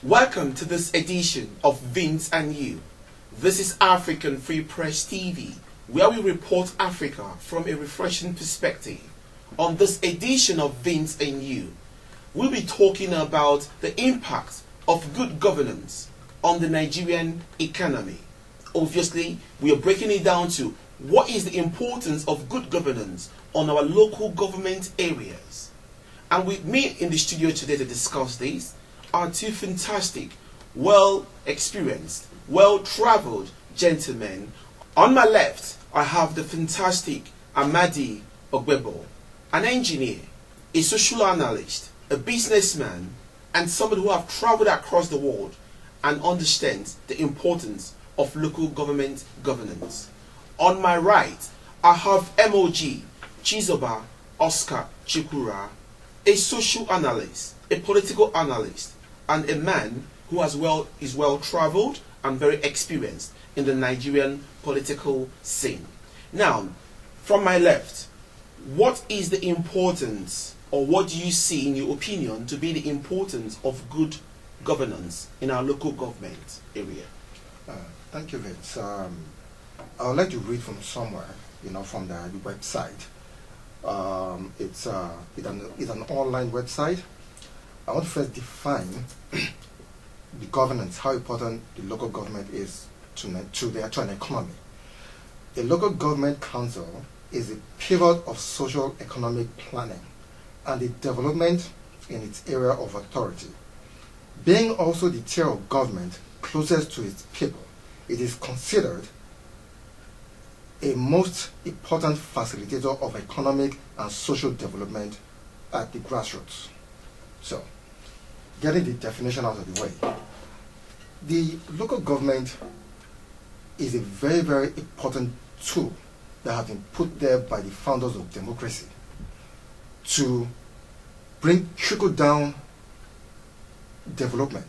Welcome to this edition of Vince and You. This is African Free Press TV, where we report Africa from a refreshing perspective. On this edition of Vince and You, we'll be talking about the impact of good governance on the Nigerian economy. Obviously, we are breaking it down to what is the importance of good governance on our local government areas. And with me in the studio today to discuss this are two fantastic, well-experienced, well-traveled gentlemen. On my left, I have the fantastic Amadi Ogbebo, an engineer, a social analyst, a businessman, and somebody who have traveled across the world and understands the importance of local government governance. On my right, I have MOG Chizoba Oscar Chikura, a social analyst, a political analyst, and a man who is well traveled and very experienced in the Nigerian political scene. Now, from my left, what is the importance, or what do you see in your opinion to be the importance of good governance in our local government area? Thank you, Vince. I would like to read from somewhere, from the website. It's an online website. I want to first define the governance, how important the local government is to an economy. A local government council is a pivot of social economic planning and the development in its area of authority. Being also the tier of government closest to its people, it is considered a most important facilitator of economic and social development at the grassroots. So, getting the definition out of the way, the local government is a very, very important tool that has been put there by the founders of democracy to bring trickle-down development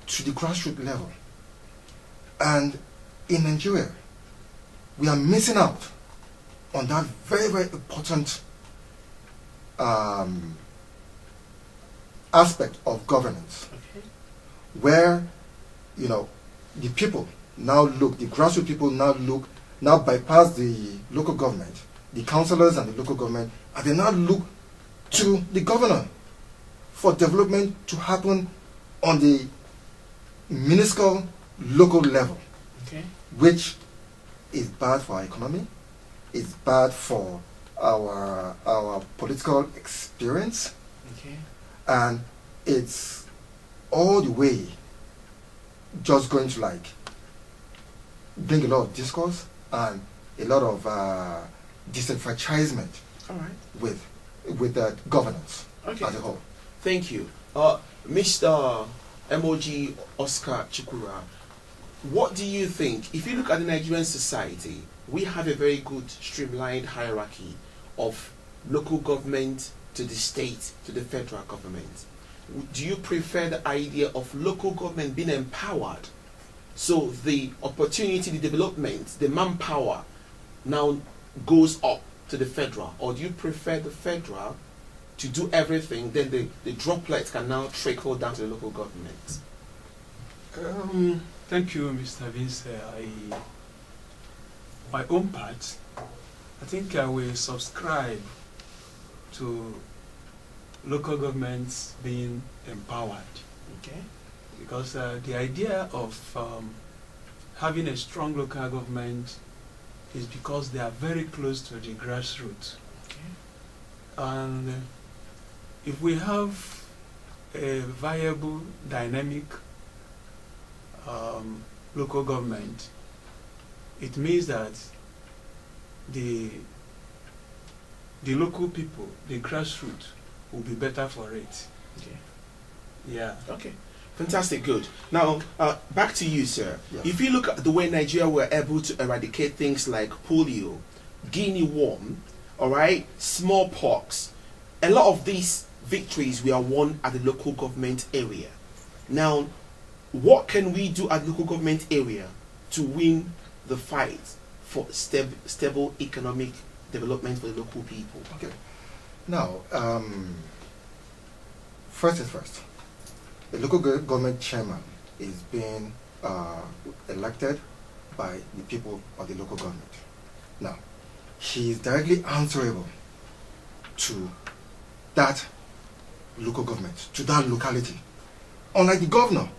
to the grassroots level. And in Nigeria, we are missing out on that very, very important aspect of governance, where the people now look, the grassroots people now bypass the local government, the councillors and the local government, and they now look to the governor for development to happen on the minuscule local level, which is bad for our economy, it's bad for our political experience, and it's all the way just going to bring a lot of discourse and a lot of disenfranchisement with the governance as a whole. Thank you. Mr. MOG Oscar Chikura, what do you think? If you look at the Nigerian society, we have a very good streamlined hierarchy of local government to the state to the federal government. Do you prefer the idea of local government being empowered, so the opportunity, the development, the manpower now goes up to the federal? Or do you prefer the federal to do everything, then the droplets can now trickle down to the local government? Thank you, Mr. Vince. My own part, I think I will subscribe to local governments being empowered. Because the idea of having a strong local government is because they are very close to the grassroots. And if we have a viable, dynamic local government, it means that the local people, the grassroots, will be better for it. Okay. Fantastic, good. Now, back to you, sir. Yes. If you look at the way Nigeria were able to eradicate things like polio, guinea worm, smallpox, a lot of these victories were won at the local government area. Now, what can we do at the local government area to win the fight for stable economic development for the local people? Okay. Now, first is first. a local government chairman is being elected by the people of the local government. Now, he is directly answerable to that local government, to that locality. Unlike the governor,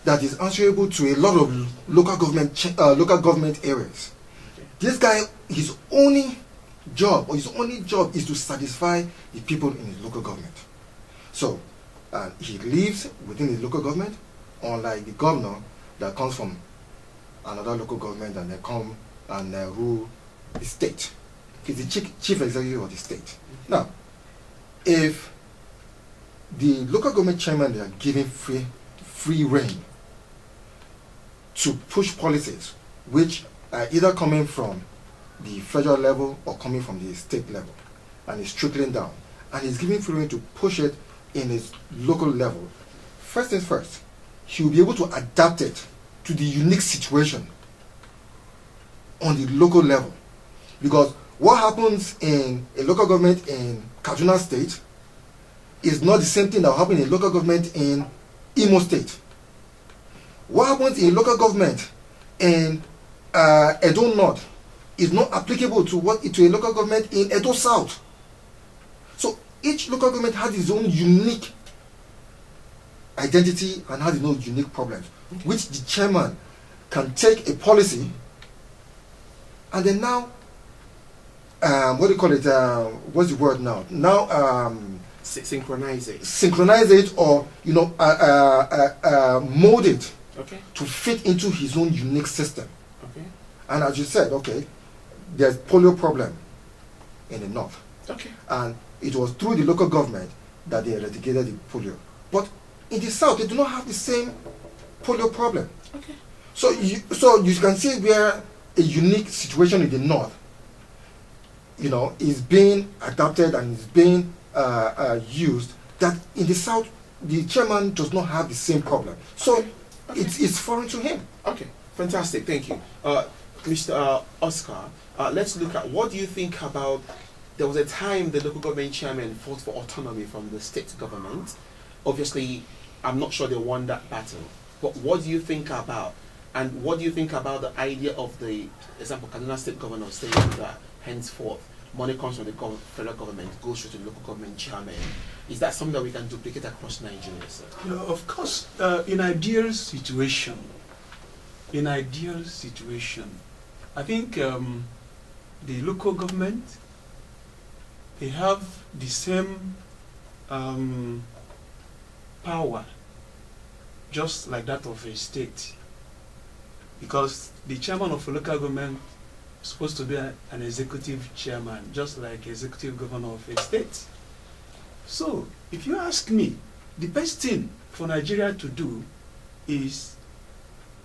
that is answerable to a lot of local government areas. Okay. This guy, his only job is to satisfy the people in his local government. So, he lives within his local government, unlike the governor that comes from another local government and they come and rule the state. He's the chief executive of the state. Now, if the local government chairman are given free rein to push policies which are either coming from the federal level or coming from the state level, and it's trickling down, and he's given free rein to push it in his local level, first things first, he will be able to adapt it to the unique situation on the local level. Because what happens in a local government in Kaduna State is not the same thing that will happen in a local government in Imo State. What happens in a local government in Edo North is not applicable to a local government in Edo South. So each local government has its own unique identity and has its own unique problems, which the chairman can take a policy and then now, what do you call it? What's the word now? Now, synchronize it. Synchronize it, or mold it to fit into his own unique system. Okay. And as you said, there's polio problem in the north. Okay. And it was through the local government that they eradicated the polio. But in the south, they do not have the same polio problem. Okay. So you can see where a unique situation in the north, is being adapted and is being used, that in the south, the chairman does not have the same problem. So it's foreign to him. Okay, fantastic, thank you. Mr. Oscar, let's look at, what do you think about, there was a time the local government chairman fought for autonomy from the state government. Obviously, I'm not sure they won that battle, but what do you think about, and what do you think about the idea of the, example, Kaduna State governor saying that henceforth money comes from the federal government, goes through to the local government chairman? Is that something that we can duplicate across Nigeria, sir? Yeah, of course, in ideal situation, I think the local government, they have the same power, just like that of a state, because the chairman of a local government is supposed to be an executive chairman, just like executive governor of a state. So, if you ask me, the best thing for Nigeria to do is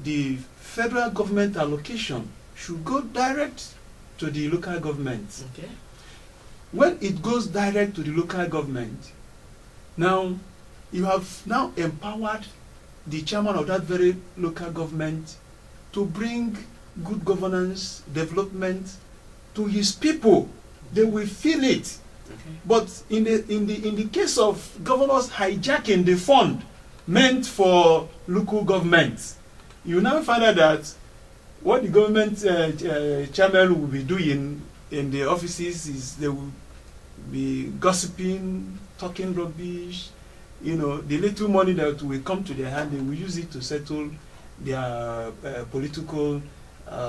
the federal government allocation should go direct to the local government. Okay. When it goes direct to the local government, now you have now empowered the chairman of that very local government to bring good governance, development to his people. They will feel it. Okay. But in the case of governors hijacking the fund meant for local governments, you now find out that what the government chairman will be doing in the offices is they will be gossiping, talking rubbish. The little money that will come to their hand, they will use it to settle their political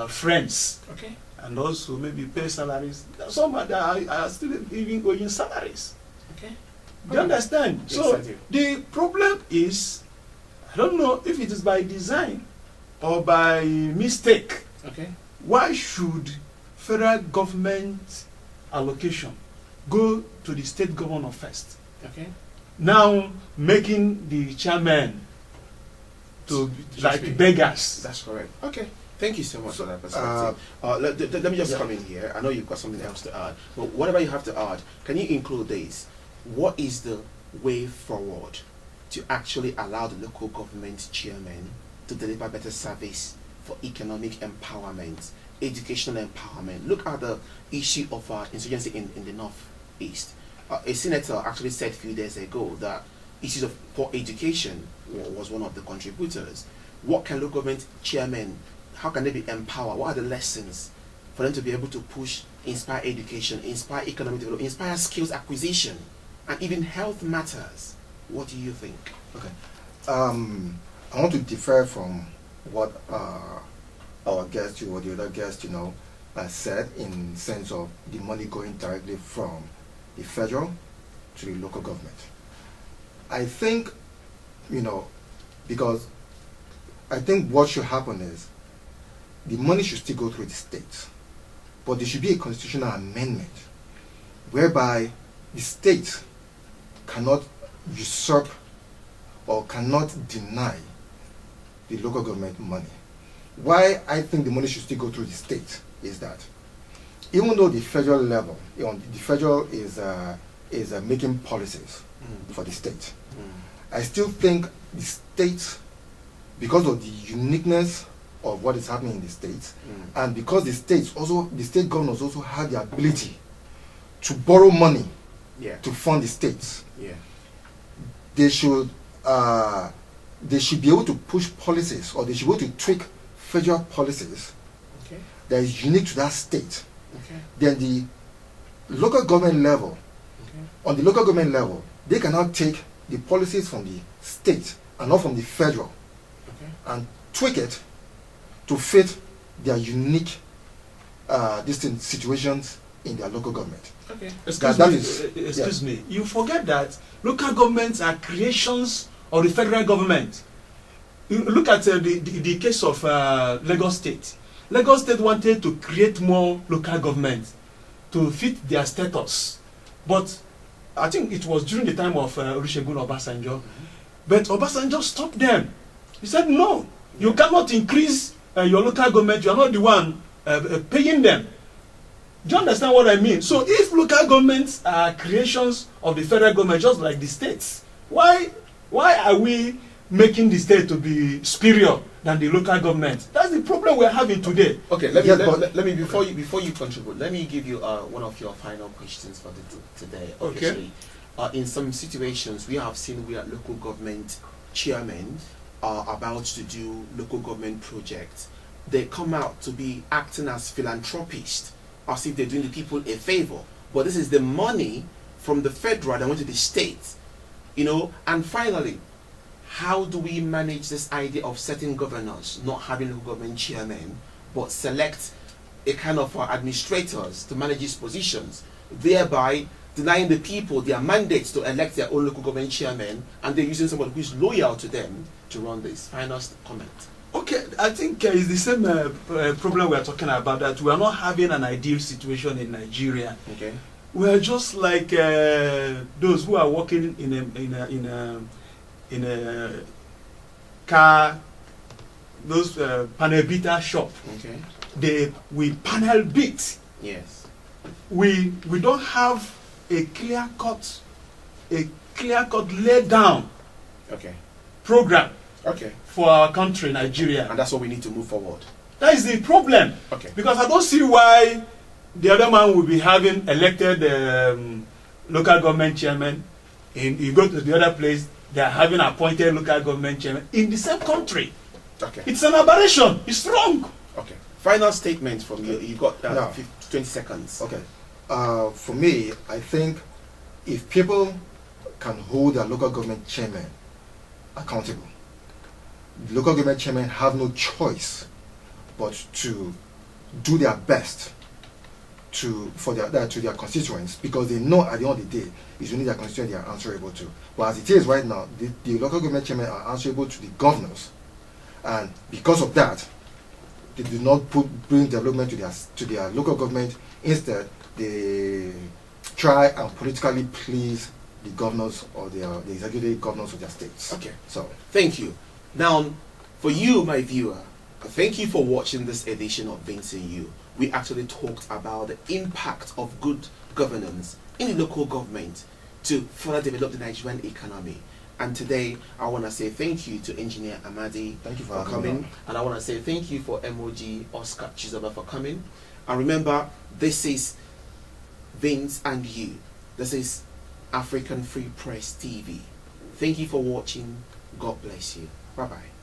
friends. Okay. And also maybe pay salaries. Some are still even owing salaries. Okay. Do you understand? Yes, So I do. the problem is, I don't know if it is by design or by mistake. Okay. Why should federal government allocation go to the state governor first? Okay. Now making the chairman to Just be- like beggars. That's correct. Okay. Thank you so much for that perspective. Let me just come in here. I know you've got something else to add, but whatever you have to add, can you include this? What is the way forward to actually allow the local government chairman to deliver better service for economic empowerment, educational empowerment? Look at the issue of insurgency in the northeast. A senator actually said a few days ago that issues of poor education was one of the contributors. What can local government chairmen, how can they be empowered? What are the lessons for them to be able to push, inspire education, inspire economic development, inspire skills acquisition, and even health matters? What do you think? Okay. I want to differ from what our guest, or the other guest, said, in sense of the money going directly from the federal to the local government. I think, because I think what should happen is the money should still go through the states, but there should be a constitutional amendment whereby the state cannot usurp or cannot deny the local government money. Why I think the money should still go through the state is that even though the federal level, the federal is making policies for the state, I still think the state, because of the uniqueness of what is happening in the states, and because the state governors also have the ability to borrow money to fund the states, they should be able to push policies, or they should be able to tweak federal policies that is unique to that state. Then the local government level, on the local government level, they cannot take the policies from the state and not from the federal, and tweak it to fit their unique distinct situations in their local government. Excuse me. You forget that local governments are creations of the federal government. You look at the case of Lagos State. Lagos State wanted to create more local government to fit their status, but I think it was during the time of Olusegun Obasanjo. But Obasanjo stopped them. He said, no, you cannot increase your local government. You are not the one paying them. Do you understand what I mean? So if local governments are creations of the federal government, just like the states, why are we making the state to be superior than the local government? That's the problem we're having today. Okay, let me before you contribute, let me give you one of your final questions for today. Obviously, in some situations we have seen where local government chairmen are about to do local government projects. They come out to be acting as philanthropists, as if they're doing the people a favor. But this is the money from the federal that went to the state, And finally, how do we manage this idea of certain governors not having local government chairmen, but select a kind of administrators to manage these positions, thereby denying the people their mandates to elect their own local government chairman, and they're using somebody who is loyal to them to run this? Final comment. Okay, I think it's the same problem we are talking about, that we are not having an ideal situation in Nigeria. Okay. We are just like those who are working in a car, those panel beater shop. Okay. We panel beat. Yes. We don't have a clear cut laid down program for our country, Nigeria. And that's what we need to move forward. That is the problem. Okay. Because I don't see why the other man will be having elected local government chairman. You go to the other place, they are having appointed local government chairman in the same country. Okay. It's an aberration. It's wrong. Okay. Final statement from you. You've got 20 seconds. Okay. For me, I think if people can hold their local government chairman accountable, the local government chairmen have no choice but to do their best to their constituents, because they know at the end of the day it's only their constituents they are answerable to. But as it is right now, the local government chairmen are answerable to the governors, and because of that, they do not bring development to their local government. Instead, they try and politically please the governors or the executive governors of their states. Okay. So thank you. Now, for you, my viewer, thank you for watching this edition of Vince and You. We actually talked about the impact of good governance in the local government to further develop the Nigerian economy. And today, I want to say thank you to Engineer Amadi. Thank you for coming. And I want to say thank you for MOG Oscar Chizoba for coming. And remember, this is Vince and You. This is African Free Press TV. Thank you for watching. God bless you. Bye bye.